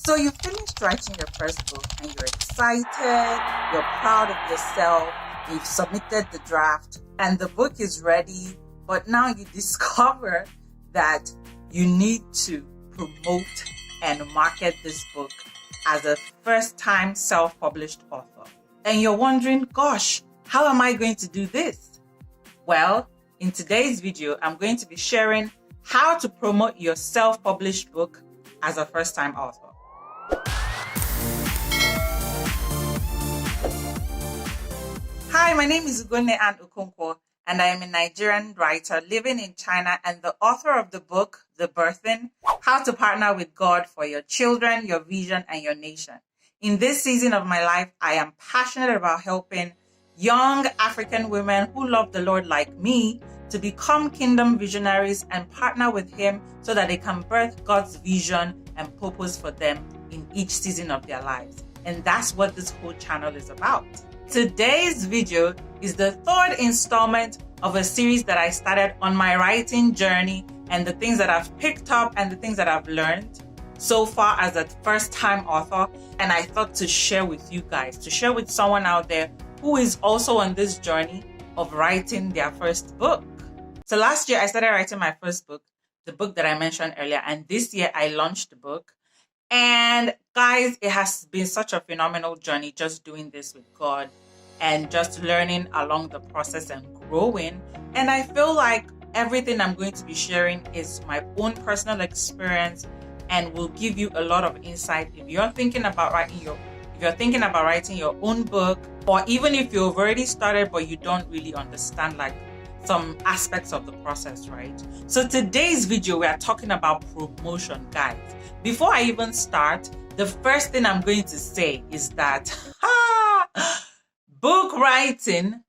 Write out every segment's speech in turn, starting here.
So you finished writing your first book and you're excited, you're proud of yourself, you've submitted the draft and the book is ready, but now you discover that you need to promote and market this book as a first-time self-published author. And you're wondering, gosh, how am I going to do this? Well, in today's video, I'm going to be sharing how to promote your self-published book as a first-time author. Hi, my name is Ugonne Ann Okonkwo, and I am a Nigerian writer living in China and the author of the book, The Birthing, How to Partner with God for Your Children, Your Vision, and Your Nation. In this season of my life, I am passionate about helping young African women who love the Lord like me to become kingdom visionaries and partner with Him so that they can birth God's vision and purpose for them in each season of their lives. And that's what this whole channel is about. Today's video is the third installment of a series that I started on my writing journey and the things that I've picked up and the things that I've learned so far as a first-time author. And I thought to share with you guys, to share with someone out there who is also on this journey of writing their first book. So last year I started writing my first book, the book that I mentioned earlier. And this year I launched the book. And guys, it has been such a phenomenal journey just doing this with God and just learning along the process and growing. And I feel like everything I'm going to be sharing is my own personal experience and will give you a lot of insight if you're thinking about writing your own book, or even if you've already started but you don't really understand like some aspects of the process, right? So today's video, we are talking about promotion, guys. Before I even start, the first thing I'm going to say is that book writing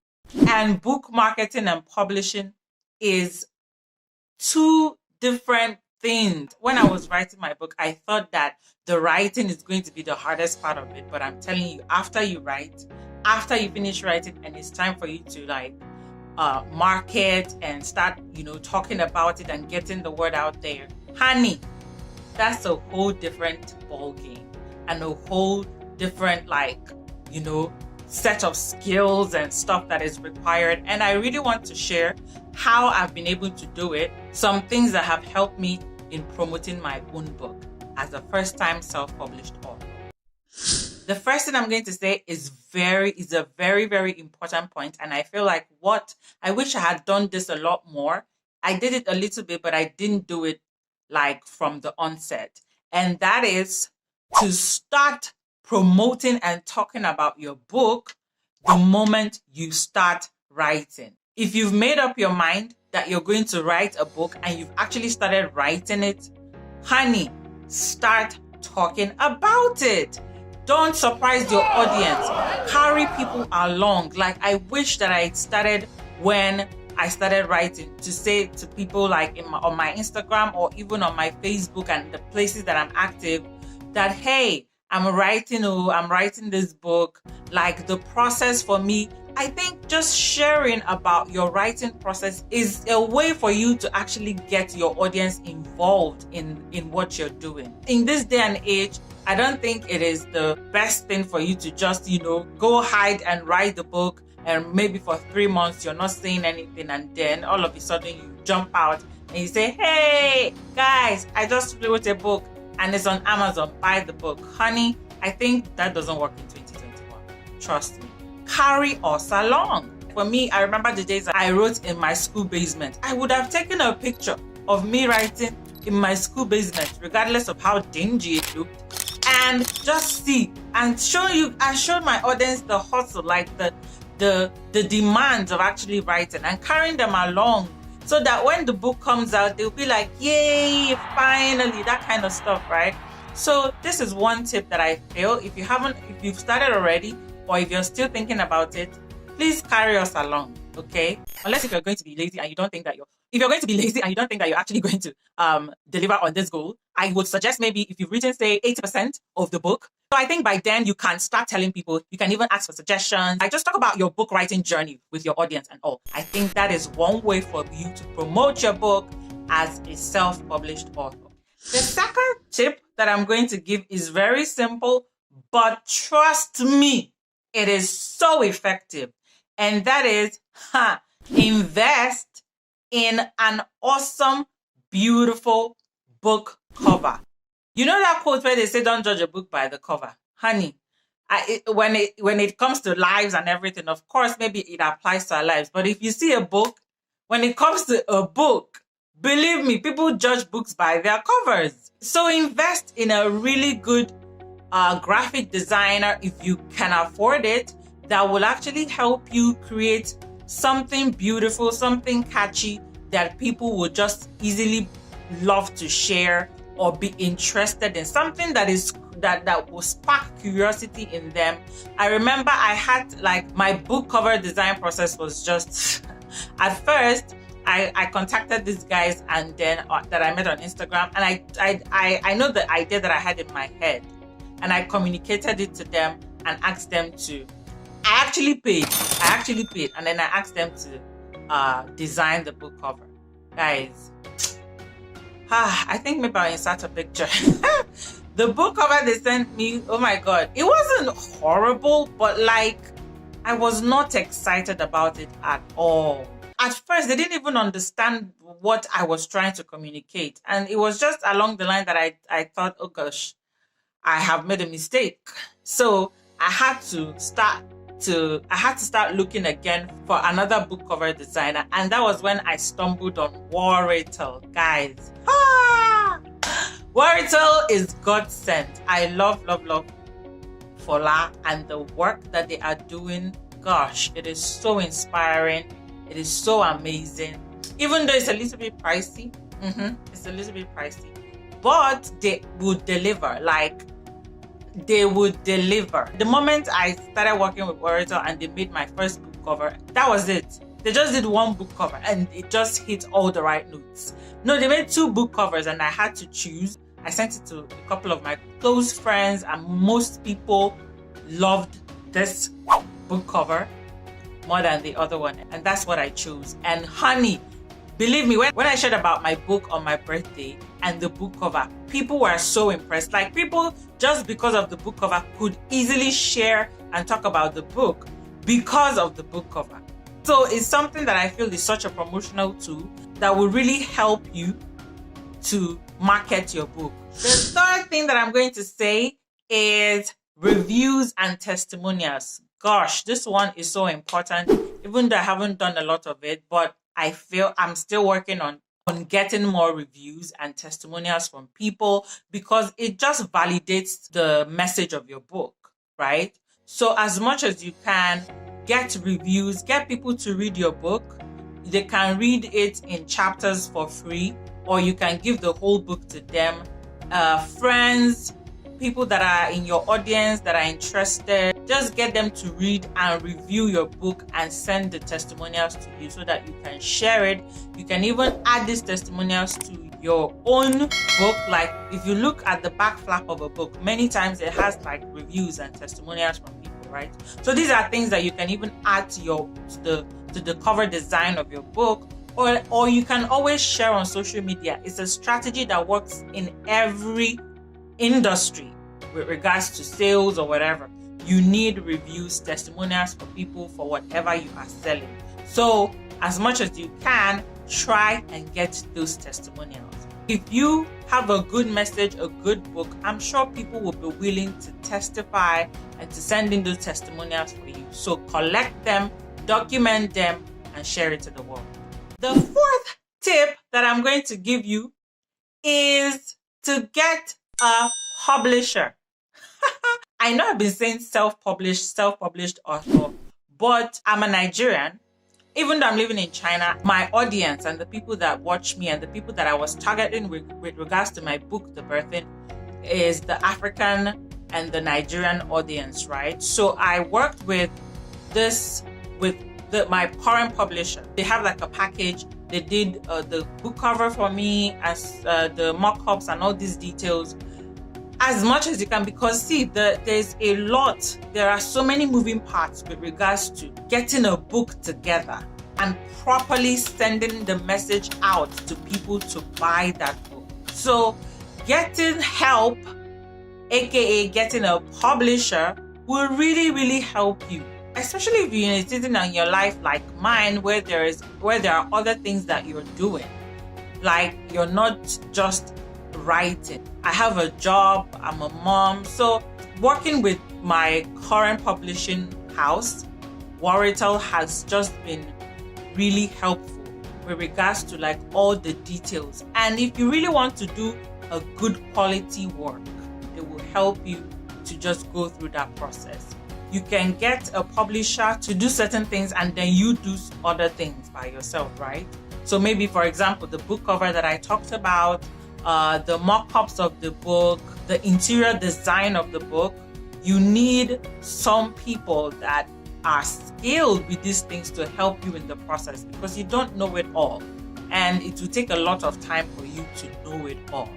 and book marketing and publishing is two different things. When I was writing my book, I thought that the writing is going to be the hardest part of it. But I'm telling you, after you finish writing and it's time for you to like market and start, talking about it and getting the word out there, honey, that's a whole different ball game and a whole different set of skills and stuff that is required. And I really want to share how I've been able to do it, some things that have helped me in promoting my own book as a first-time self-published author. The first thing I'm going to say is a very, very important point. And I feel like I wish I had done this a lot more. I did it a little bit, but I didn't do it like from the onset. And that is to start promoting and talking about your book the moment you start writing. If you've made up your mind that you're going to write a book and you've actually started writing it, honey, start talking about it. Don't surprise your audience. Carry people along. Like, I wish that I started when I started writing, to say to people like on my Instagram or even on my Facebook and the places that I'm active that, hey, I'm writing this book. Like, the process for me, I think just sharing about your writing process is a way for you to actually get your audience involved in what you're doing. In this day and age, I don't think it is the best thing for you to just, go hide and write the book and maybe for 3 months you're not saying anything and then all of a sudden you jump out and you say, hey, guys, I just wrote a book and it's on Amazon, buy the book. Honey, I think that doesn't work in 2021. Trust me. Carry us along. For me, I remember the days I wrote in my school basement. I would have taken a picture of me writing in my school basement, regardless of how dingy it looked, and just see and show you. I showed my audience the hustle, like the demands of actually writing and carrying them along, so that when the book comes out, they'll be like, yay, finally, that kind of stuff, right? So this is one tip that I feel, if you've started already, or if you're still thinking about it, please carry us along, okay? Unless if you're going to be lazy and you don't think that you're actually going to deliver on this goal, I would suggest maybe if you've written, say, 80% of the book. So I think by then you can start telling people, you can even ask for suggestions. I just talk about your book writing journey with your audience and all. I think that is one way for you to promote your book as a self-published author. The second tip that that I'm going to give is very simple, but trust me, it is so effective. And that is, invest in an awesome, beautiful book cover. You know that quote where they say, "Don't judge a book by the cover," honey. When it comes to lives and everything, of course, maybe it applies to our lives. But if you see a book, when it comes to a book, believe me, people judge books by their covers. So invest in a really good graphic designer if you can afford it, that will actually help you create something beautiful, something catchy that people will just easily love to share or be interested in, something that is that will spark curiosity in them. I remember I had, like, my book cover design process was just at first I contacted these guys, and then that I met on Instagram, and I know the idea that I had in my head, and I communicated it to them and asked them to. I actually paid, and then I asked them to design the book cover. Guys, I think maybe I'll insert a picture. The book cover they sent me, oh my god, it wasn't horrible, but like, I was not excited about it at all. At first, they didn't even understand what I was trying to communicate. And it was just along the line that I thought, oh gosh, I have made a mistake. So I had to start looking again for another book cover designer. And that was when I stumbled on Warrital, guys. Warrital is God sent. I love Fola and the work that they are doing. Gosh, it is so inspiring. It is so amazing. Even though it's a little bit pricey, it's a little bit pricey, but they would deliver. Like, they would deliver. The moment I started working with Warrital and they made my first book cover, that was it. They just did one book cover and it just hit all the right notes. No, they made 2 book covers and I had to choose. I sent it to a couple of my close friends, and most people loved this book cover more than the other one, and that's what I chose. And honey, believe me, when I shared about my book on my birthday and the book cover, people were so impressed. Like, people, just because of the book cover, could easily share and talk about the book because of the book cover. So it's something that I feel is such a promotional tool that will really help you to market your book. The third thing that I'm going to say is reviews and testimonials. Gosh, this one is so important, even though I haven't done a lot of it, but I feel I'm still working on getting more reviews and testimonials from people, because it just validates the message of your book, right? So as much as you can, get reviews, get people to read your book. They can read it in chapters for free, or you can give the whole book to them. Friends, people that are in your audience that are interested, just get them to read and review your book and send the testimonials to you so that you can share it. You can even add these testimonials to your own book. Like, if you look at the back flap of a book, many times it has like reviews and testimonials from people, right? So these are things that you can even add to the cover design of your book, or you can always share on social media. It's a strategy that works in every industry with regards to sales or whatever. You need reviews, testimonials for people for whatever you are selling. So as much as you can, try and get those testimonials. If you have a good message, a good book, I'm sure people will be willing to testify and to send in those testimonials for you. So collect them, document them, and share it to the world. The fourth tip that I'm going to give you is to get a publisher. I know I've been saying self-published author, but I'm a Nigerian. Even though I'm living in China, my audience and the people that watch me and the people that I was targeting with regards to my book, The Birthing, is the African and the Nigerian audience, right? So I worked with my current publisher. They have like a package. They did the book cover for me, as the mock-ups and all these details, as much as you can, because see, there's a lot. There are so many moving parts with regards to getting a book together and properly sending the message out to people to buy that book. So getting help aka getting a publisher, will really help you. Especially if you're in a season in your life like mine where there are other things that you're doing. Like you're not just writing. I have a job, I'm a mom. So working with my current publishing house, Warrital, has just been really helpful with regards to like all the details. And if you really want to do a good quality work, it will help you to just go through that process. You can get a publisher to do certain things and then you do other things by yourself, right? So maybe, for example, the book cover that I talked about, the mock-ups of the book, the interior design of the book, you need some people that are skilled with these things to help you in the process, because you don't know it all. And it will take a lot of time for you to know it all.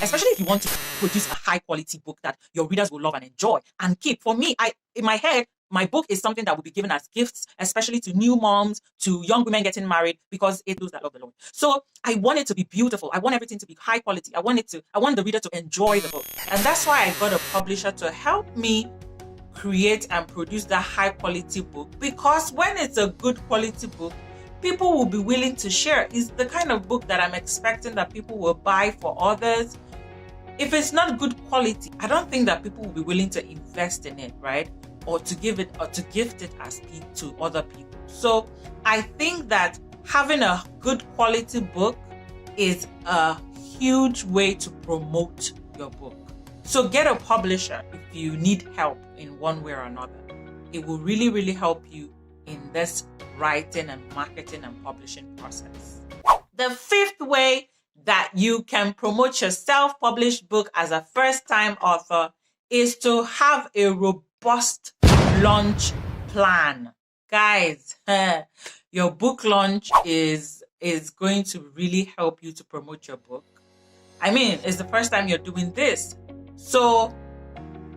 Especially if you want to produce a high quality book that your readers will love and enjoy and keep. For me, in my head, my book is something that will be given as gifts, especially to new moms, to young women getting married, because it those that love the Lord. So I want it to be beautiful. I want everything to be high quality. I want the reader to enjoy the book. And that's why I got a publisher to help me create and produce that high quality book, because when it's a good quality book, people will be willing to share. It's the kind of book that I'm expecting that people will buy for others. If it's not good quality, I don't think that people will be willing to invest in it, right? Or to give it or to gift it as to other people. So I think that having a good quality book is a huge way to promote your book. So get a publisher if you need help in one way or another. It will really help you in this writing and marketing and publishing process. The fifth way that you can promote your self-published book as a first-time author is to have a robust launch plan. Guys, your book launch is going to really help you to promote your book. I mean, it's the first time you're doing this. So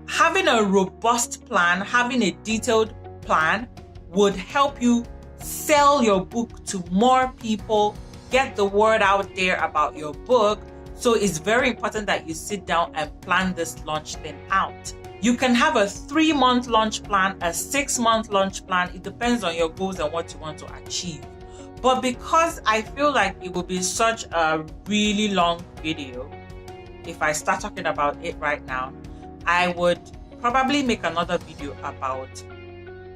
having a robust plan, having a detailed plan would help you sell your book to more people, get the word out there about your book. So it's very important that you sit down and plan this launch thing out. You can have a 3-month launch plan, a 6-month launch plan. It depends on your goals and what you want to achieve. But because I feel like it will be such a really long video, if I start talking about it right now, I would probably make another video about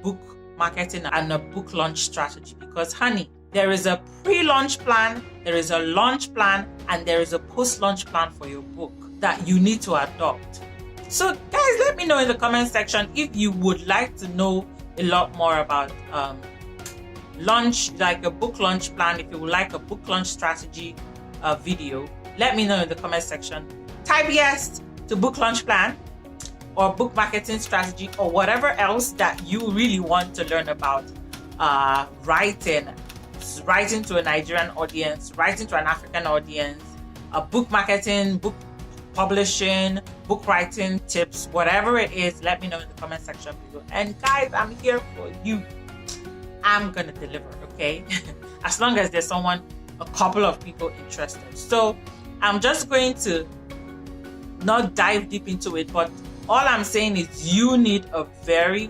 book marketing and a book launch strategy, because honey, there is a pre-launch plan, there is a launch plan, and there is a post-launch plan for your book that you need to adopt. So guys, let me know in the comment section if you would like to know a lot more about launch, like a book launch plan. If you would like a book launch strategy video, let me know in the comment section. Type yes to book launch plan or book marketing strategy, or whatever else that you really want to learn about writing to a Nigerian audience, writing to an African audience, book marketing, book publishing, book writing tips, whatever it is. Let me know in the comment section below. And guys, I'm here for you. I'm gonna deliver, okay? As long as there's a couple of people interested. So I'm just going to not dive deep into it, but all I'm saying is you need a very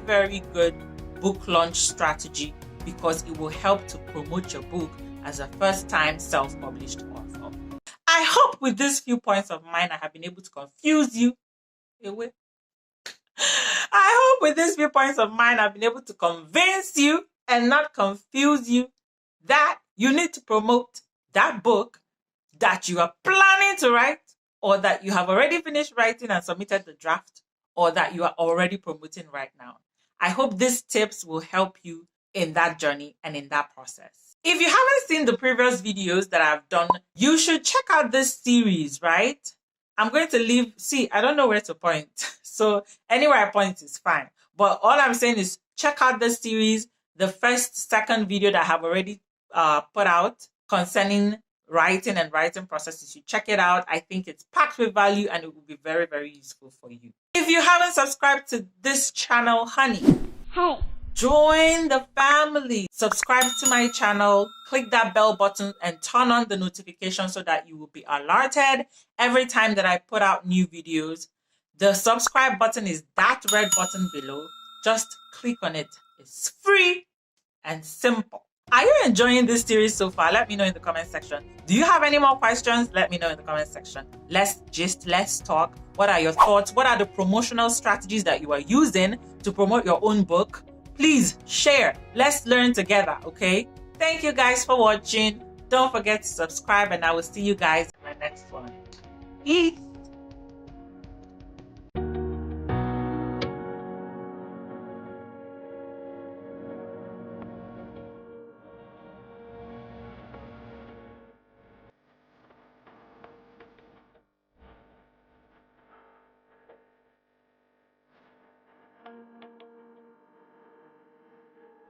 good book launch strategy, because it will help to promote your book as a first-time self-published author. I hope with these few points of mine, I have been able to confuse you. I hope with these few points of mine, I've been able to convince you and not confuse you that you need to promote that book that you are planning to write, or that you have already finished writing and submitted the draft, or that you are already promoting right now. I hope these tips will help you in that journey and in that process. If you haven't seen the previous videos that I've done, you should check out this series, right? I'm going to leave, I don't know where to point. So anywhere I point is fine. But all I'm saying is check out this series, the second video that I have already put out concerning writing and writing processes. You check it out. I think it's packed with value and it will be very useful for you. If you haven't subscribed to this channel, honey, hey, join the family. Subscribe to my channel, click that bell button and turn on the notification so that you will be alerted every time that I put out new videos. The subscribe button is that red button below. Just click on it. It's free and simple. Are you enjoying this series so far? Let me know in the comment section. Do you have any more questions? Let me know in the comment section. Let's gist, let's talk. What are your thoughts? What are the promotional strategies that you are using to promote your own book? Please share. Let's learn together, okay? Thank you guys for watching. Don't forget to subscribe, and I will see you guys in my next one. Peace.